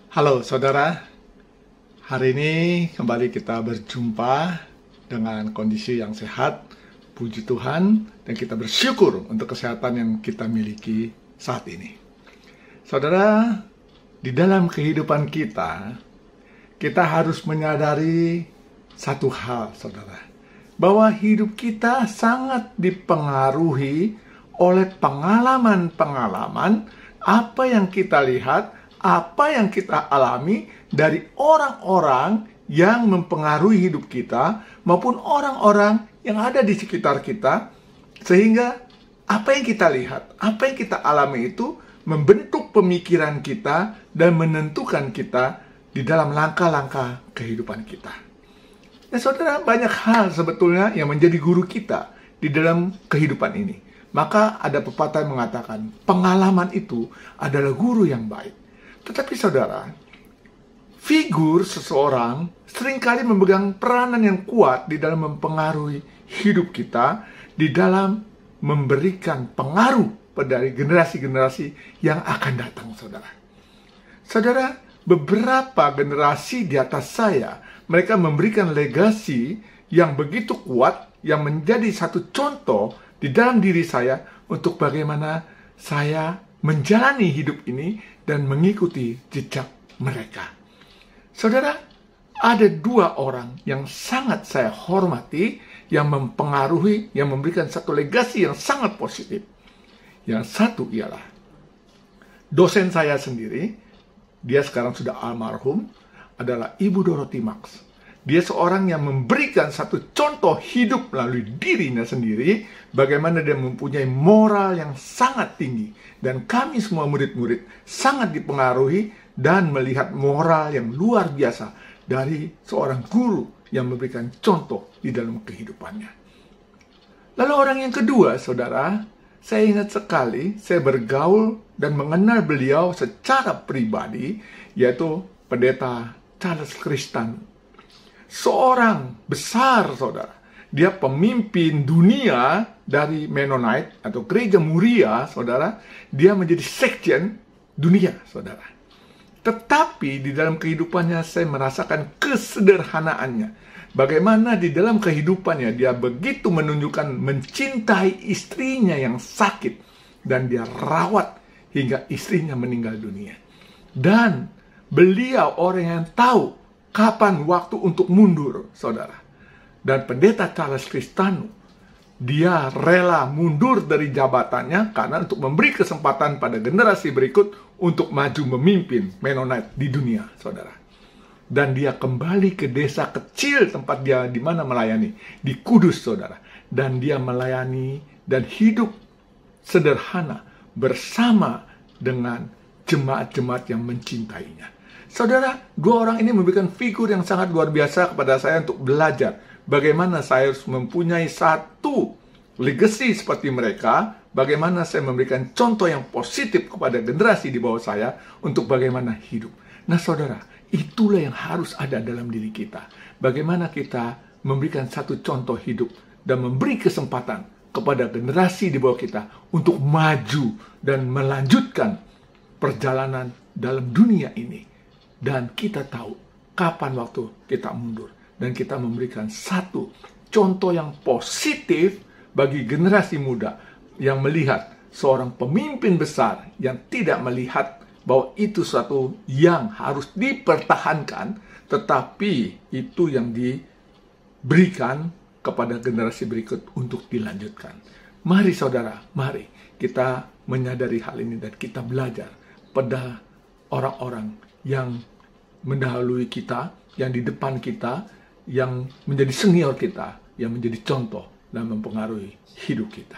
Halo saudara, hari ini kembali kita berjumpa dengan kondisi yang sehat, puji Tuhan, dan kita bersyukur untuk kesehatan yang kita miliki saat ini. Saudara, di dalam kehidupan kita harus menyadari satu hal, saudara, bahwa hidup kita sangat dipengaruhi oleh pengalaman-pengalaman apa yang kita lihat, apa yang kita alami dari orang-orang yang mempengaruhi hidup kita maupun orang-orang yang ada di sekitar kita, sehingga apa yang kita lihat, apa yang kita alami itu membentuk pemikiran kita dan menentukan kita di dalam langkah-langkah kehidupan kita. Nah, saudara, banyak hal sebetulnya yang menjadi guru kita di dalam kehidupan ini. Maka ada pepatah yang mengatakan pengalaman itu adalah guru yang baik. Tetapi saudara, figur seseorang seringkali memegang peranan yang kuat di dalam mempengaruhi hidup kita, di dalam memberikan pengaruh pada generasi-generasi yang akan datang, saudara. Saudara, beberapa generasi di atas saya, mereka memberikan legasi yang begitu kuat, yang menjadi satu contoh di dalam diri saya untuk bagaimana saya menjalani hidup ini dan mengikuti jejak mereka. Saudara, ada dua orang yang sangat saya hormati, yang mempengaruhi, yang memberikan satu legasi yang sangat positif. Yang satu ialah dosen saya sendiri, dia sekarang sudah almarhum, adalah Ibu Dorothy Max. Dia seorang yang memberikan satu contoh hidup melalui dirinya sendiri, bagaimana dia mempunyai moral yang sangat tinggi. Dan kami semua murid-murid sangat dipengaruhi dan melihat moral yang luar biasa dari seorang guru yang memberikan contoh di dalam kehidupannya. Lalu orang yang kedua, saudara, saya ingat sekali, saya bergaul dan mengenal beliau secara pribadi, yaitu Pendeta Charles Kristanu. Seorang besar, saudara. Dia pemimpin dunia dari Mennonite atau Gereja Muria, saudara. Dia menjadi sekjen dunia, saudara. Tetapi di dalam kehidupannya saya merasakan kesederhanaannya. Bagaimana di dalam kehidupannya dia begitu menunjukkan mencintai istrinya yang sakit. Dan dia rawat hingga istrinya meninggal dunia. Dan beliau orang yang tahu kapan waktu untuk mundur, saudara. Dan Pendeta Charles Kristanu, dia rela mundur dari jabatannya karena untuk memberi kesempatan pada generasi berikut untuk maju memimpin Mennonite di dunia, saudara. Dan dia kembali ke desa kecil tempat dia di mana melayani, di Kudus, saudara. Dan dia melayani dan hidup sederhana bersama dengan jemaat-jemaat yang mencintainya. Saudara, dua orang ini memberikan figur yang sangat luar biasa kepada saya untuk belajar bagaimana saya harus mempunyai satu legacy seperti mereka, bagaimana saya memberikan contoh yang positif kepada generasi di bawah saya untuk bagaimana hidup. Nah, saudara, itulah yang harus ada dalam diri kita. Bagaimana kita memberikan satu contoh hidup dan memberi kesempatan kepada generasi di bawah kita untuk maju dan melanjutkan perjalanan dalam dunia ini. Dan kita tahu kapan waktu kita mundur. Dan kita memberikan satu contoh yang positif bagi generasi muda yang melihat seorang pemimpin besar yang tidak melihat bahwa itu suatu yang harus dipertahankan, tetapi itu yang diberikan kepada generasi berikut untuk dilanjutkan. Mari saudara, mari kita menyadari hal ini dan kita belajar pada orang-orang yang mendahului kita, yang di depan kita, yang menjadi senior kita, yang menjadi contoh dan mempengaruhi hidup kita.